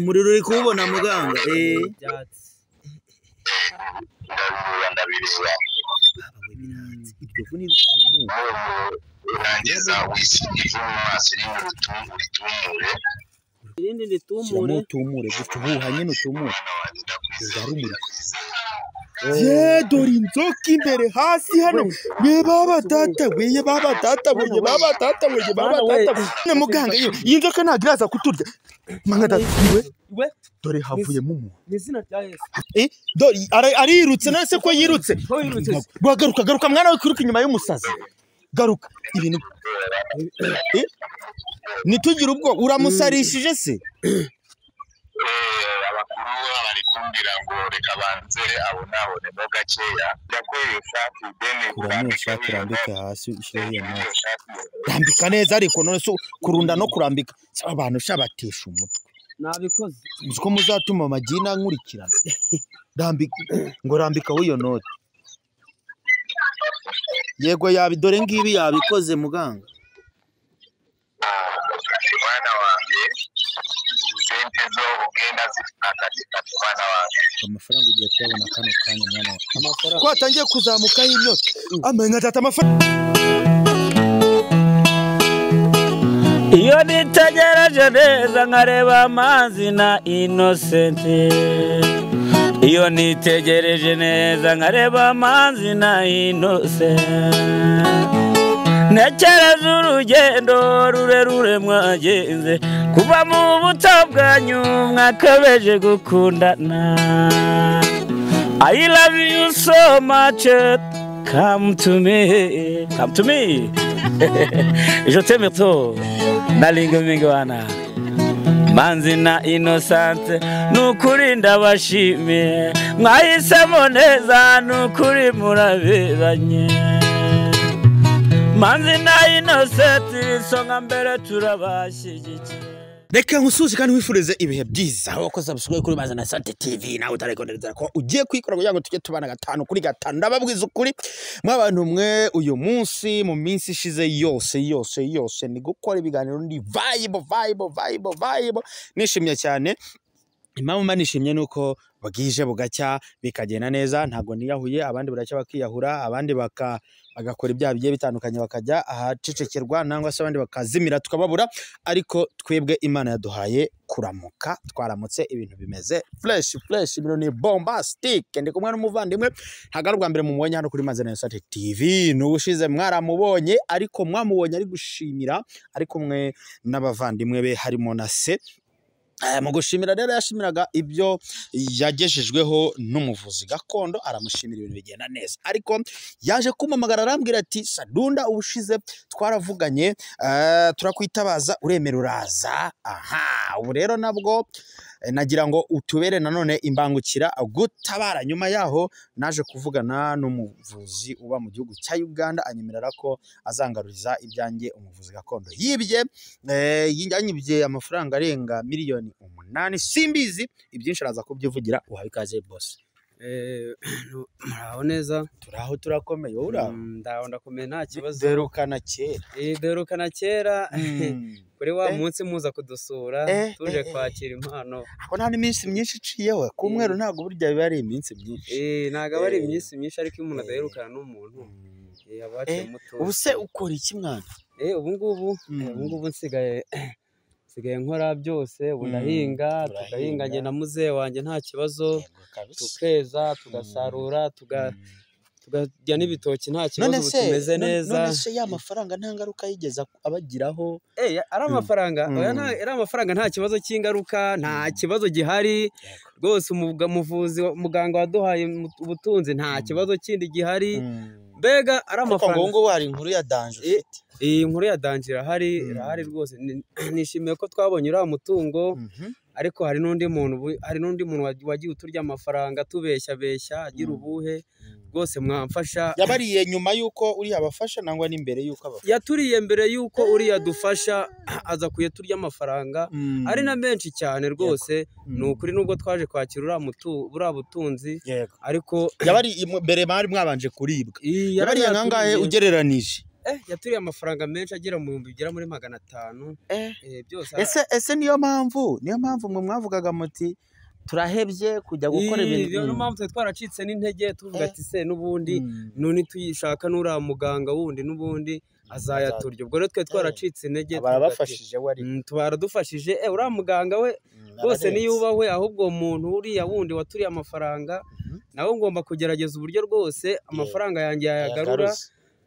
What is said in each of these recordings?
umuriro uri kuwubona muganga ibyo vuni urangiza wisigize mu maso ritumure irindi ritumure utumure gutyo ubuhanye n'utumure dore inzoka imbere hasi hano ye baba data ne muganga iyi nzoka ntabwo iraza kuturya manga datiwe dore havuyemo umuntu n'izina rya Yesu dore arirutse none se ko yirutse garuka mwana we kwiruka inyuma y'umusazi garuka ibintu nitugira ubwo uramusarishije se abakuru bari kumbwira ngo reka banze abonabone mo gakeya yakoye shati deni kurambika hasi ushyiraho iyo noti rambika neza ariko none so kurunda no kurambika abantu shabatesha umutwe nabikoze uko muzatuma amagina nkurikirana rambika w'iyo noti yego yabidore ngibi yabikoze muganga mwana wanjye sente zo ugenda zifata mwana wanjye amafaranga ugiye kuyabona kano kanya mwana amafaranga ko atangiye kuzamuka y'inoti amenga tata amafaranga iyo nitegereje neza nkareba amazi na Innocent iyo nitegereje neza nkareba amazi na Innocent ntekereza urugendo rurerure mwagenze kuva mu buto bwanyu mwakabeje gukundana I love you so much come to me je t'aime trop nalinga mingi wana Manzi na Innocent nukuri ndabashimiye mwahisemo neza nukuri muraberanye Manzi na Innocent songa mbere turabashyigikiye reka nkusuze kandi wifurize ibihe byiza wakoze abusubwe kuri Manzi na Innocent TV nawe utarekondereza ko ugiye kwikora kugira ngo tujye tubana 5 kuri 5 ndababwiza ukuri mwabantu mwe uyu munsi mu minsi ishize yose ni gukora ibiganiro ndi vibe nishimye cyane impamvu manishimye nuko bagije bugacya bikagenda neza ntago niyahuye abandi buracya bakiyahura abandi bagakora ibyaha bigiye bitandukanye bakajya ahacecekerwa nangwa se abandi bakazimira tukababura ariko twebwe Imana yaduhaye kuramuka twaramutse ibintu bimeze fresh ibintu ni bombastic ndi kumwe n'umuvandimwe hagarubwa mbere mu mubonye hano kuri Manzi na Innocent TV n'ubushize mwaramubonye ariko mwamubonye ari gushimira ariko mwe n'abavandimwe be harimo na se mu gushimira rero yashimiraga ibyo yagejejweho n'umuvuzi gakondo aramushimira ibintu bigenda neza ariko yaje kumamagara arambwira ati Sadunda ubushize twaravuganye turakwitabaza uremera uraza ubu rero nabwo nagira ngo utubere nanone imbangukira gutabara nyuma yaho naje kuvugana n'umuvuzi uba mu gihugu cya Uganda anyemerera ko azangaruriza ibyanjye umuvuzi gakondo yanyibye amafaranga arenga miliyoni 8 simbizi ibyinshi araza kubyivugira uhabikaze boss muraho neza turaho turakomeye ura ndakomeye nta kibazo derukana kera kuri wa munsi muza kudusura tuje kwakira impano ako nta n'iminsi myinshi iciyeho kumweru ntago burya biba ari iminsi myinshi ntago ari iminsi myinshi ariko umuntu adaherukana n'umuntu yabaciye muto ubu se ukora iki mwana ubu ngubu nsigaye nkora byose ubu ndahinga tugahinga njye na muzehe wanjye nta kibazo tukeza tugasarura tukarya n'ibitoki nta kibazo tumeze neza none se ya mafaranga nta ngaruka yigeza abagiraho ari amafaranga nta kibazo cy'ingaruka nta kibazo gihari rwose umuvuzi muganga waduhaye ubutunzi nta kibazo kindi gihari mbega ari amafaranga ngo hari inkuru ya danje ufite iyi nkuru ya danje irahari rwose nishimiye ko twabonye uriya mutungo ariko hari n'undi muntu wagiye uturya amafaranga tubeshya agira ubuhe rwose mwamfasha yabariye nyuma yuko uriya abafasha nangwa n'imbere yuko abafasha yaturiye mbere yuko uriya dufasha aza kuyaturya amafaranga ari na menshi cyane rwose ni ukuri nubwo twaje kwakira uriya butunzi ariko yabari mbere bari mwabanje kuribwa yabariye nkangahe ugereranije yaturiye amafaranga menshi agera mu bihumbi bigera muri 500 byose. Ese niyo mpamvu mwe mwavugaga muti turahebye kujya gukora ibintu. Niyo mpamvu twaracitse n'intege tuvuga ati se n'ubundi none tuyishaka n'ura muganga wundi n'ubundi azayaturya. Ubwo rero twe twaracitse intege, barabafashije wari baradufashije. Ura muganga we rwose niyubahwe, ahubwo umuntu uriya wundi waturiye amafaranga nawe ngomba kugerageza uburyo rwose amafaranga yanjye yayagarura.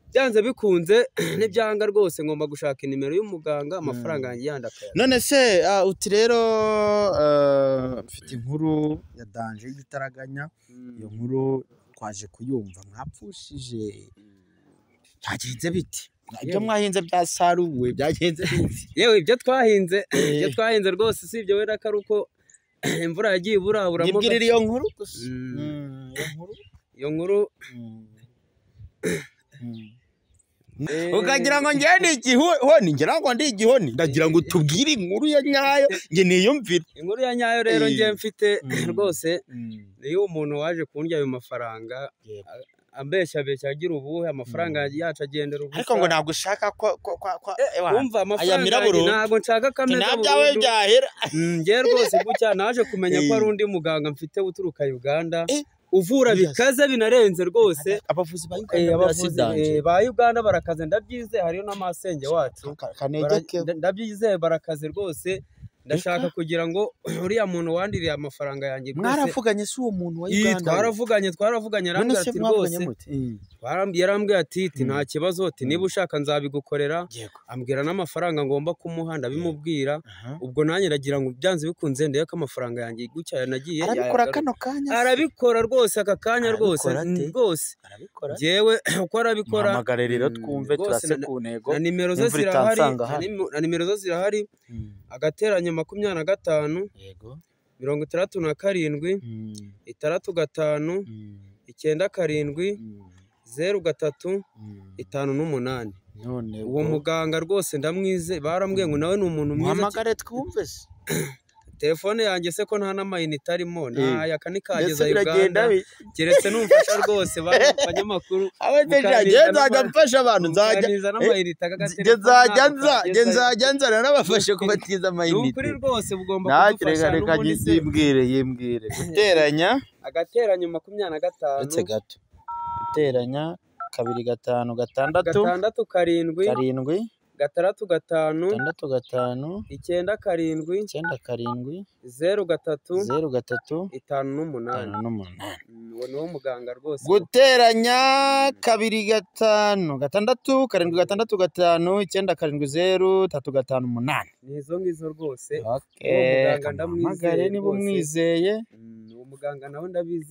Byanze bikunze n'ibyanga rwose ngomba gushaka inimero y'umuganga amafaranga yanjye yandakaya. None se uti rero mfite inkuru ya danje y'igitaraganya. Iyo nkuru twaje kuyumva, mwapfushije byagenze biti? Ibyo mwahinze byasaruwe byagenze biti? Yewe ibyo twahinze rwose si ibyo wera ko uko imvura yagiye iburabura. Yibwirira iyo nkuru gusa. Iyo nkuru ukagira ngo njye ni igihoni, ngira ngo ndi igihoni. Ndagira ngo tubwire inkuru ya nyayo njye niyumvire. Inkuru ya nyayo rero njye mfite rwose niyo umuntu waje kundya ayo mafaranga ambeshya agira ubuhe amafaranga yacu agendera ubusa. Ariko ngo ntabwo ushaka ko umva amafaranga ntabwo nshaka kameza nabyawe byahera. Njye rwose gutya naje kumenya ko ari undi muganga mfite uturuka Uganda uvura bikaze binarenze rwose. Abavuzi ba Uganda barakaze, ndabyize. Hariyo n'amasenge wacu ndabyize barakaze rwose. Ndashaka kugira ngo uriya muntu wandiriye amafaranga yanjye rwose. Mwaravuganye si uwo muntu wa Uganda? Twaravuganye arambwira ati rwose yarambwiye ati nta kibazo, ati niba ushaka nzabigukorera. Ambwira n'amafaranga ngomba kumuha ndabimubwira. Ubwo nanjye ndagira ngo byanze bikunze ndeye ko amafaranga yanjye gucya nagiye arabikora kano kanya. Arabikora rwose aka kanya rwose. Jewe uko arabikora hamagare rero twumve turase ku ntego. Na nimero ze zirahari agateranya 25 yego 67 65 97 03 58. None uwo muganga rwose ndamwize, barambwiye ngo nawe ni umuntu mwiza. Hamagare twumve se. Telefone yanjye se ko nta n'amayinite arimo ntaya kanikageza Uganda keretse numfasha rwose banyamakuru. Nzajya mfasha abantu, nzajya nzana n'abafashe kubatiza amayinite. Ukuri rwose bugomba kudufasha. Reka yimbwire guteranya agateranya 25 ndetse gato guteranya 2 5 6 6 7 gatandatu gatanu 9 7 03 58. Uwo ni wo muganga rwose. Guteranya 2 5 6 7 6 5 9 nizo ngizo rwose. Muganga ndamwizeye niba umwizeye. Uwo muganga nawe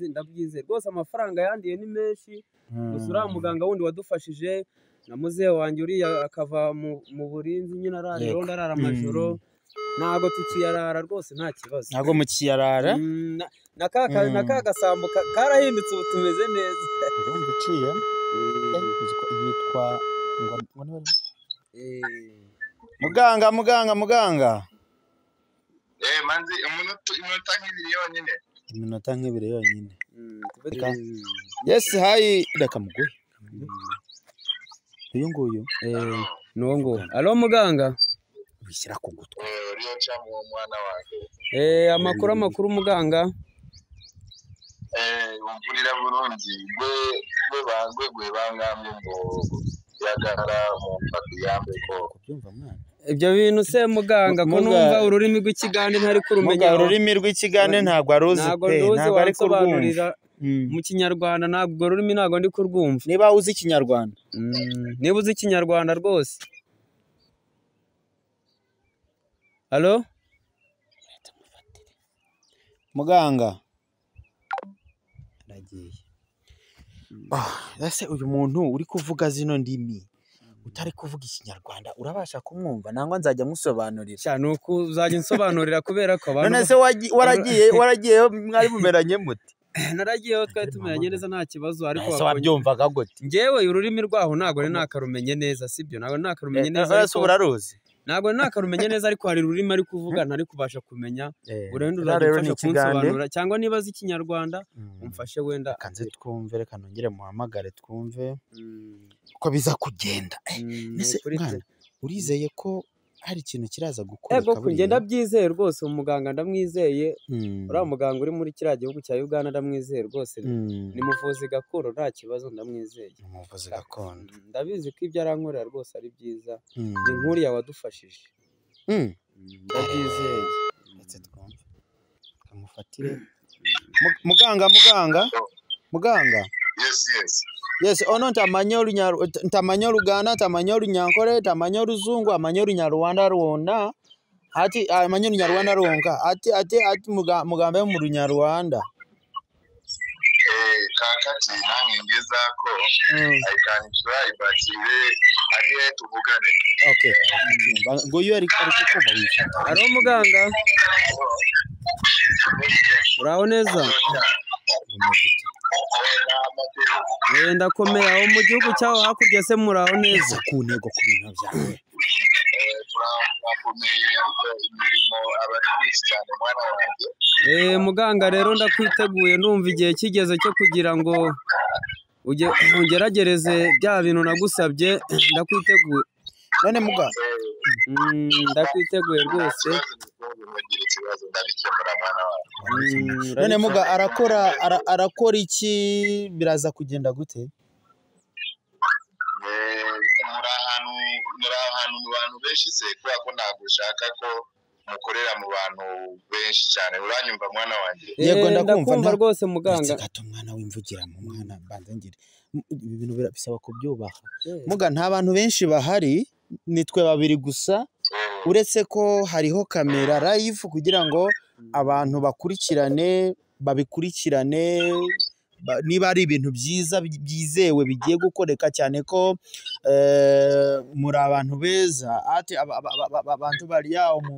ndabyize rwose. Amafaranga yandiye ni menshi gusa uriya muganga wundi wadufashije na muzehe wanjye uriya akava mu burinzi nyine arara amajoro. Ntago tukiyarara rwose nta kibazo. Ntago mukiyarara. Naka gasambu karahindutse ubu tumeze neza. Urumva iciye yitwa muganga manzi iminota nk'ibiri yonyine. Yes hayi ndakamuguye uyu nguyu nuwo ngo alo muganga bishyira ku gutwi uriyo cyangwa uwo mwana wanjye amakuru muganga umvurira burungi gwe bangamye ngo yagara mu mpaka yambe ko kubyumva mwana. Ibyo bintu se muganga ko numva ururimi rw'ikigande ntari kurumenya. Ururimi rw'ikigande ntabwo aruzi pe, ntabwo ari kurwumva. Mu kinyarwanda ntabwo rurimi ntabwo ndi kurwumva. Niba uzi ikinyarwanda niba uzi ikinyarwanda rwose. Halo muganga nagiye. Ese uyu muntu uri kuvuga zino ndimi utari kuvuga ikinyarwanda urabasha kumwumva? Nangwa nzajya musobanurira. Cyane uko uzajya nsobanurira kubera ko abantu. None se waragiye mwari mumeranye muti? Naragiyeho twari tumeranye neza nta kibazo, ariko wabyumvaga gute? Njyewe ururimi rwaho ntabwo ari nakarumenye neza, sibyo? Ntabwo nakarumenye neza. Ese uraruzi? ntabwo nakarumenya neza ariko hari ururimi ari kuvuga ntari kubasha kumenya urenda rero ni uradufasha ikigande. kunsobanura cyangwa niba azi ikinyarwanda umfashe wenda kanze twumve reka nongere muhamagare twumve uko biza kugenda ese mwana urizeye ko hari ikintu kiraza gukoreka ego kugenda byizeye rwose umuganga ndamwizeye uriya muganga uri muri kiriya gihugu cya Uganda ndamwizeye rwose ni muvuzi gakondo nta kibazo ndamwizeye umuvuzi gakondo ndabizi ko ibyo arankorera rwose ari byiza ni nkuriya wadufashije ndabyizeye ndetse twumve kamufatire muganga yes ono ntamanya Oluganda ntamanya Olunyankore ntamanya Oluzungu amanya Olunyarwanda rwonna ati amanya Olunyarwanda rwonka ati mugambe mu Lunyarwanda kakati nange ngezako I can try but ariye tuvugane okay ngo yo ari kukuva wifata aro muganga uraho neza ndakomeye aho mu gihugu cyaho hakurya se muraho neza ku ntego ku bintu byawe muganga rero ndakwiteguye ndumva igihe kigeze cyo kugira ngo ungeragereze bya bintu nagusabye ndakwiteguye none muganga ndakwiteguye rwose none muga arakora iki biraza kugenda gute muri ahantu mu bantu benshi se kubera ko ntabwo ushaka ko mukorera mu bantu benshi cyane uranyumva mwana wanjye yego ndakumva rwose muganga gato mwana wimvugira mu mwana banzangire ibi bintu bisaba kubyubaha muga nta bantu benshi bahari nitwe babiri gusa uretse ko hariho kamera live kugira ngo abantu babikurikirane niba ari ibintu byiza byizewe bigiye gukoreka cyane ko muri abantu beza ati abantu bari yaho mu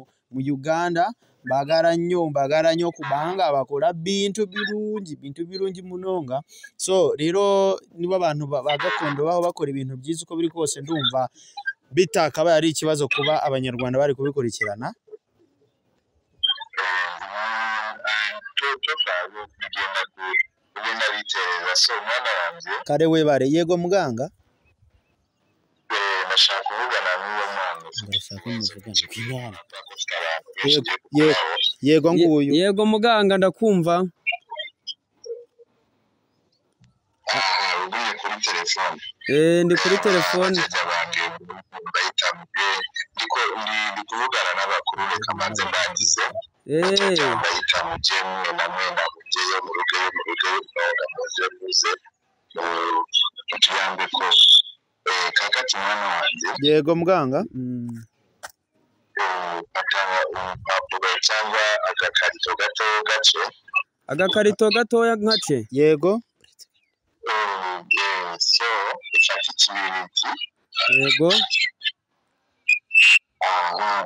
Uganda bagaranyo kubanga bakora bintu birungi munonga so rero niba abantu bagakondo baho bakora ibintu byiza uko biri kose ndumva bitakaba ari ikibazo kuba abanyarwanda bari kubikurikirana kare webare yego muganga ndashaka kuvugana n'uwo mwana yego nguyu yego muganga ndakumva uri kuri telefone ndi kuri telefone ndi kuvugana n'abakuru reka manze ndangize bayita mujyemwe na mwenda mujyeyo mu rugo muze mutuyambe ko kakati mwana wanjye yego muganga atanga urupapuro cyangwa agakarito gatoya gace yego so ufata ikibiriti yego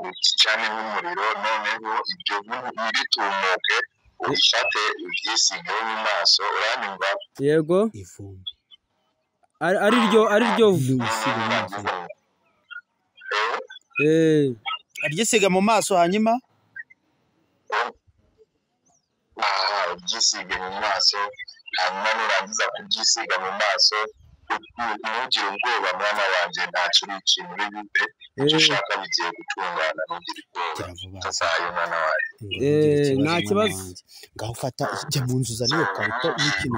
ukicane nk'umuriro noneho ibyo ntibitumuke ubifate ubyisigeho mu maso uranyumva yego ivumbi ariryo aryisiga mu maso hanyuma ubyisige mu maso hanyuma nurangiza kubyisiga mu maso ntugire ubwoba mwana wanjye ntacyo uri ikintu uri bube icyo ushaka bigiye gutungana ntugire ubwoba utazaye mwana wanjye nta kibazo ngaho ufata ijya mu nzu uzaniye karito n'ikintu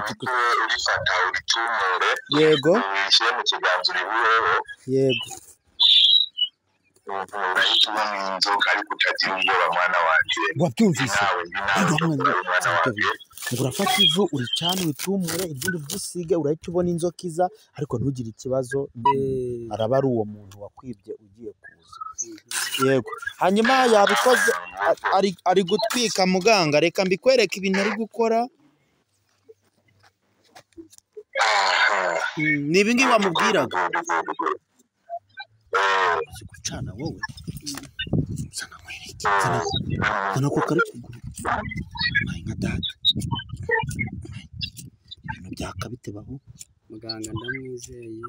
urifata uritumure yego urishyire mu kiganza uribuheho yego urahita ubona inzoka ariko utagira ubwoba mwana wanjye wabyumvise mwana wanjye urafata ivu uricana uritumure ibindi byisige urahita ubona inzoka iza ariko ntugire ikibazo araba ari uwo muntu wakwibye ugiye kuza yego hanyuma yabikoze ari gutwika muganga reka mbikwereke ibintu ari gukora ni ibi ngibi wamubwiraga uzi gucana wowe sana mwereke sana ko kari kuguru nka data ibintu byakabite baho muganga ndamwizeye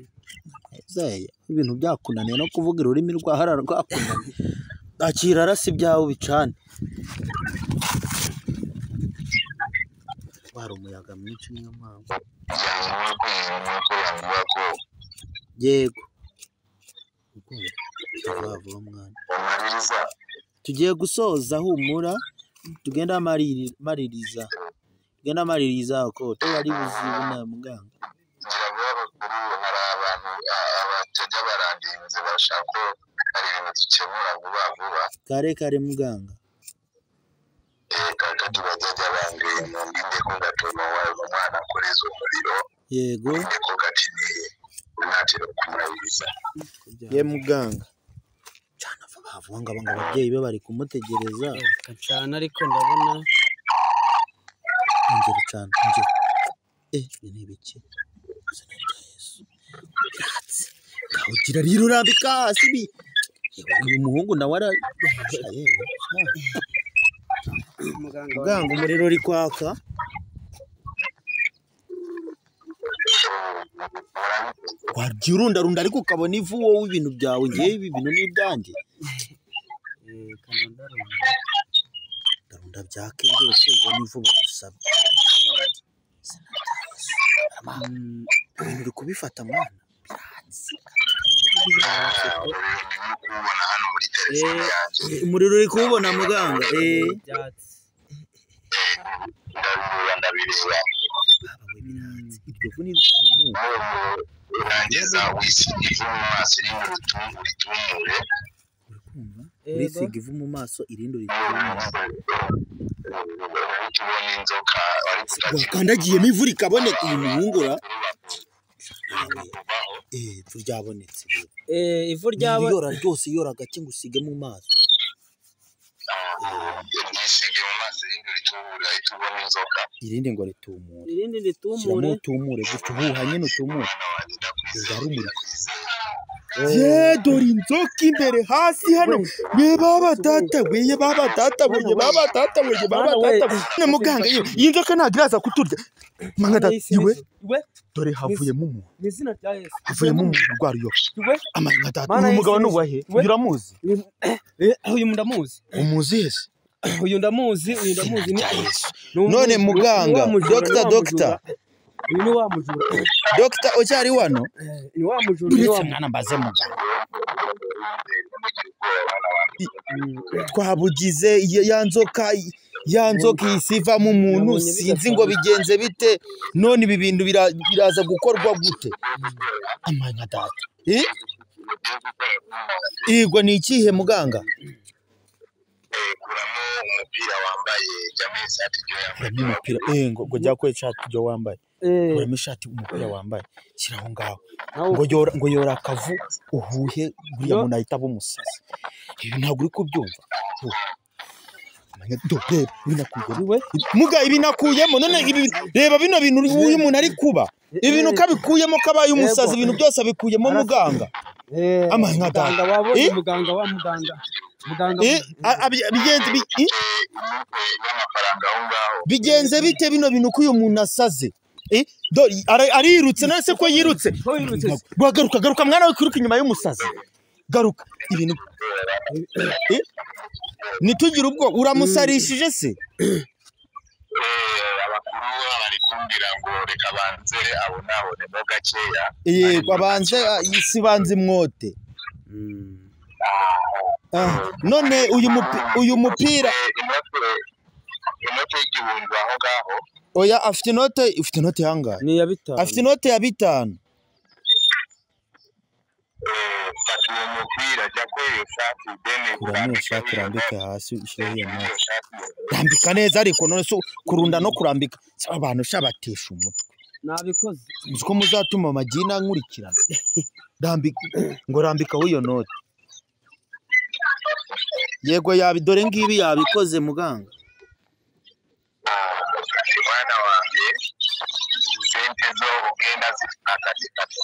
Zeye ibintu byakunaniye no kuvuga ururimi rwahara rwakunaniye akira arasi byawe bicane wari umuyaga mwinshi niyo mpamvu yego vuba mwana tugiye gusoza humura tugenda maririza ko tubari buzibona muganga kare muganga yego ye muganga cyane vuba ngo ababyeyi be bari kumutegereza cyane ariko ndabona ingero cyane ni biki ugira rero urambika hasi uyu muhungu nawe muganga umuriro uri kwaka warya urundarunda ariko ukabona ivu wowe ibintu byawe ngewe ibi bintu ni ibyanjye ndarunda byake byose ubona ivu bagusabye ibintu uri kubifata mwana umuriro uri kuwubona muganga ibyo vu ni urangiza wisiga ivu mu maso irindi uritumure urisiga ivu mu maso irindi uritumure wakandagiyemo ivu rikaboneka uyu muhungura ivu ryabonetse ivu ryabonetse yora ryose yora gake ngo usige mu maso irindi ngo ritumure shyiramo utumure gutyo ubuha nyine utumure dore inzoka imbere hasi hano baba data muganga iyi nzoka ntabwo iraza kuturya manga iwe dore havuyemo umuntu havuyemo umuntu urwara iyo amanga data uyu mugabo nuwahe uramuzi uyu ndamuzi umuzi hese uyu ndamuzi none muganga doctor uyu ni wa mujura doctor ucyari wano ni wa mujura mwana mbaze muganga twabugize ya nzoka isiva mu muntu sinzi ngo bigenze bite none ibi bintu biraza gukorwa gute amanya data igwa ni ikihe muganga kuramo umupira wambaye jamwe ishati kuramo umupira ngo jya kwe ishati jo wambaye kuramo ishati umupira wambaye kiraho ngaho ngo yora akavu uhuhe buriya muntu ahita bumusaza ibi ntabwo uri kubyumva muga ibi nakuyemo none reba bino bintu uyu muntu ari kuba ibintu kabikuyemo kabaye umusazi ibintu byose abikuyemo muganga amanya data wabonye muganga wa muganga bigenze bite bino bintu ko uyu muntu asaze arirutse nase ko yirutse garuka mwana we kwiruka inyuma y'umusazi garuka ibintu nitugire ubwo uramusarishije se abakuru bari kumbwira ngo reka banze abonabonemo gakeya yego abanze isi banze mwote none uyu mupira inote y'igihumbi aho ngaho oya afite inote yangahe ni ya 5 afite inote ya 5 fata uwo mupira jya kwera ishati deni kuramo ishati rambike hasi ushyire iyo note rambika neza ariko none so kurunda no kurambika abantu shabatesha umutwe nabikoze uko muzatuma amagina nkurikirana rambika w'iyo note yego dore ngibi yabikoze muganga mwana wanjye sente zo ugenda zifata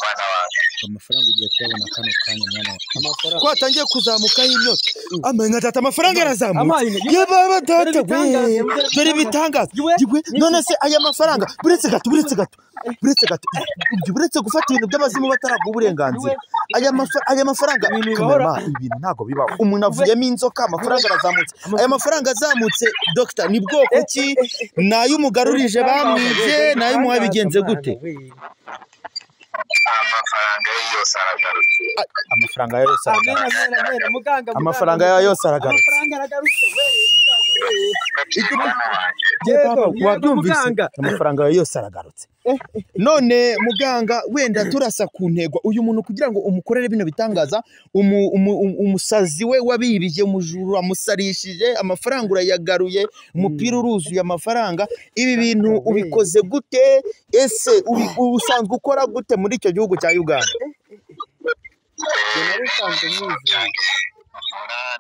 mwana wanjye amafaranga ugiye kuyabona kano kanya mwana amafaranga ko atangiye kuzamuka y'imyotsi amenga tata amafaranga yarazamutse Amaye, ye baba data ibitangaza, we dore ibitangaza Jigwe, none se aya mafaranga buretse gato buretse gufata ibintu by'abazimu bataraguha uburenganzira aya mafaranga kamera ibintu ntago bibaho umuntu avuyemo inzoka amafaranga arazamutse aya mafaranga azamutse doctor ni bwoko ki nayumugarurije bamwije nayumuha bigenze gute amafaranga yose aragarutse amafaranga yose aragarutse muganga amafaranga yose aragarutse amafaranga aragarutse we wabyumvise amafaranga yose aragarutse none muganga wenda turasa ku ntego uyu muntu kugira ngo umukorere bino bitangaza umusazi we wabibije umujuru amusarishije amafaranga urayagaruye umupira uruzuye amafaranga ibi bintu ubikoze gute ese usanzwe ukora gute muri icyo gihugu cya Uganda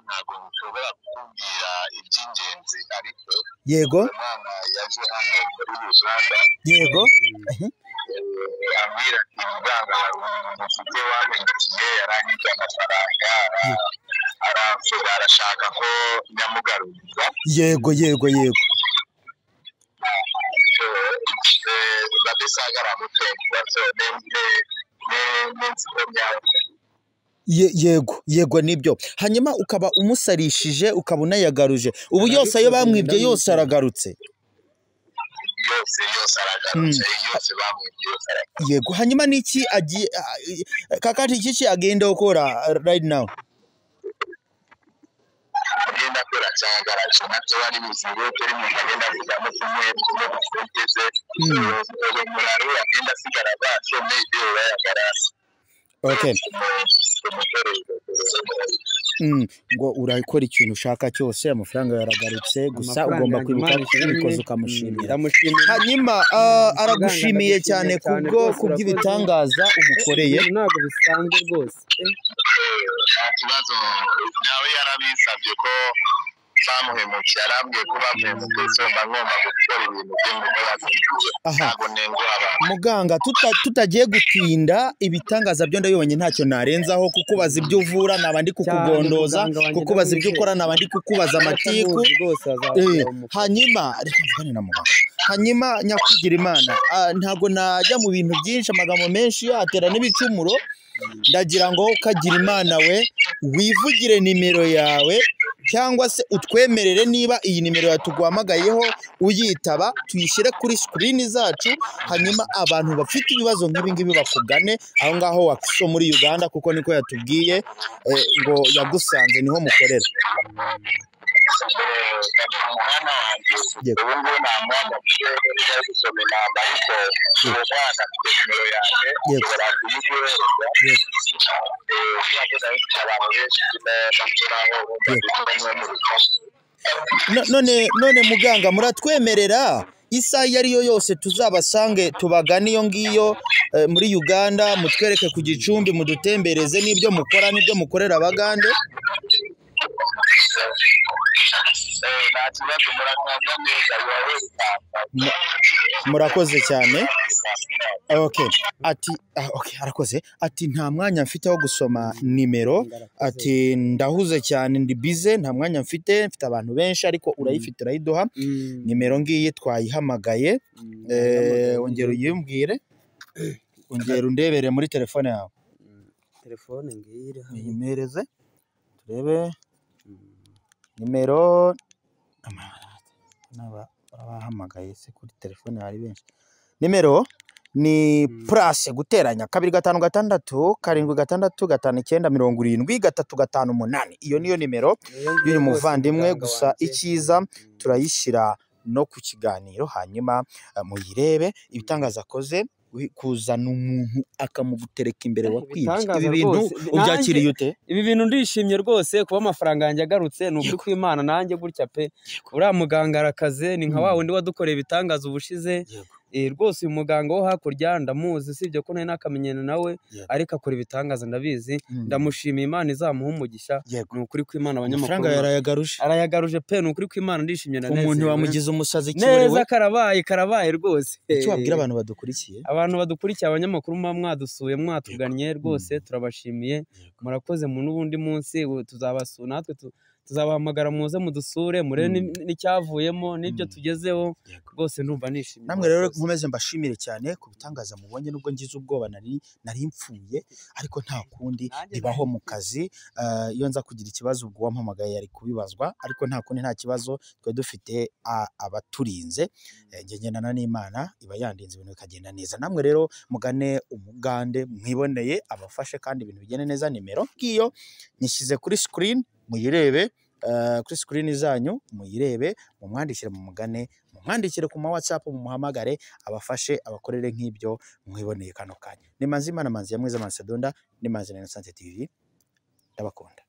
ntabwo nshobora kukubwira iby'ingenzi ariko yego umwana yaje hano muri Uganda yego ambwira ati muganga hari umuntu ufite wamenyekeye yarangije amafaranga aravuga arashaka ko nyamugaruriza yego babisagara mutenga so yego nibyo hanyuma ukaba umusarishije ukaba unayagaruje ubu yose ayo bamwibye yose aragarutse yose aragarutse yose bamwibye yose aragarutse yego hanyuma niki agiye kakati iki agenda gukora right now agenda akora cyangaraje nabyo bari bizire turi mu agenda kujyamo kumwe kumugeze muraro agenda sigara basho maybe yagarase okay ngo urakora ikintu ushaka cyose amafaranga yaragarutse gusa ugomba kwibuka kubikoza ukamushimira hanyuma aragushimiye cyane kubw'ibitangaza umukoreye ntabwo bisanzwe rwose nta kibazo nawe yarabisabye ko bamuhemukiye arambwiye ko bamuhemukiye so ngomba gukora ibintu ntabwo nenguha abantu muganga tutagiye gutinda ibitangaza byo ndabibonye ntacyo narenzaho kukubaza ibyo uvura nabandi kukugondoza kukubaza ibyo ukora nabandi kukubaza amatiku hanyuma nyakugira imana ntago najya mu bintu byinshi amagambo menshi yatera n'ibicumuro ndagira ngo ukagira imana we wivugire nimero yawe cyangwa se utwemerere niba iyi nimero yatuguhamagayeho uyitaba tuyishyire kuri screen zacu hanyuma abantu bafite ibibazo nk'ibi ngibi bakugane aho ngaho wakiso muri Uganda kuko niko yatubwiye ngo yagusanze niho mukorera none muganga muratwemerera isaha iyo ariyo yose tuzabasange tubagane iyo ngiyo muri Uganda mutwereke ku Gicumbi mudutembereze n'ibyo mukora n'ibyo mukorera abagande murakoze cyane okay arakoze ati nta mwanya mfite wo gusoma nimero ati ndahuze cyane ndi bize nta mwanya mfite abantu benshi ariko urayifite urayiduha nimero ngiyi twayihamagaye ongera uyimbwire ongera undebere muri telefone yawe telefone ngiyi yimereze turebe nimero abahamagaye se kuri telefone hari benshi nimero ni plus guteranya 256 765 iyo niyo nimero y'uyu muvandimwe gusa icyiza turayishyira no ku kiganiro hanyuma muyirebe ibitangaza akoze kuzana umuntu akamugutereka imbere wakwibye ibi bintu ubyakiriye ute ibi bintu ndishimye rwose kuba amafaranga yanjye agarutse n'ubwo kw'Imana nanjye gutya pe uriya muganga arakaze ni nka wa wundi wadukoreye ibitangaza ubushize rwose uyu muganga wo hakurya ndamuzi usibye ko nari nakamenyana nawe ariko akora ibitangaza ndabizi ndamushimiye Imana izamuha umugisha ni ukuri ko Imana abanyamakuru arayagaruje pe ni ukuri ko Imana ndishimye na neza umuntu wamugize umusazi neza karabaye rwose icyo wabwira abantu badukurikiye abanyamakuru mwadusuye mwatugannye rwose turabashimiye murakoze mu n'ubundi munsi tuzabasura natwe tuzabahamagara muze mudusure murebe n'icyavuyemo n'ibyo tugezeho rwose ndumva nishimiye namwe rero nkomeze mbashimire cyane ku bitangaza mubonye nubwo ngize ubwoba nari mpfuye ariko nta kundi bibaho mu kazi iyo nza kugira ikibazo ubwo wampamagaye yari kubibazwa ariko nta kundi nta kibazo twe dufite abaturinze ngendana n'Imana iba yandinze ibintu bikagenda neza namwe rero mugane umugande mwiboneye abafashe kandi ibintu bigende neza nimero ngiyo nyishyize kuri screen muyirebe kuri screen zanyu muyirebe mumwandikire mu mugane mumwandikire ku ma WhatsApp mumuhamagare abafashe abakorere nk'ibyo mwiboneye kano kanya ni Manzimana Manzi ya Mwiza Mansedonda ni Manzi na Innocent TV ndabakunda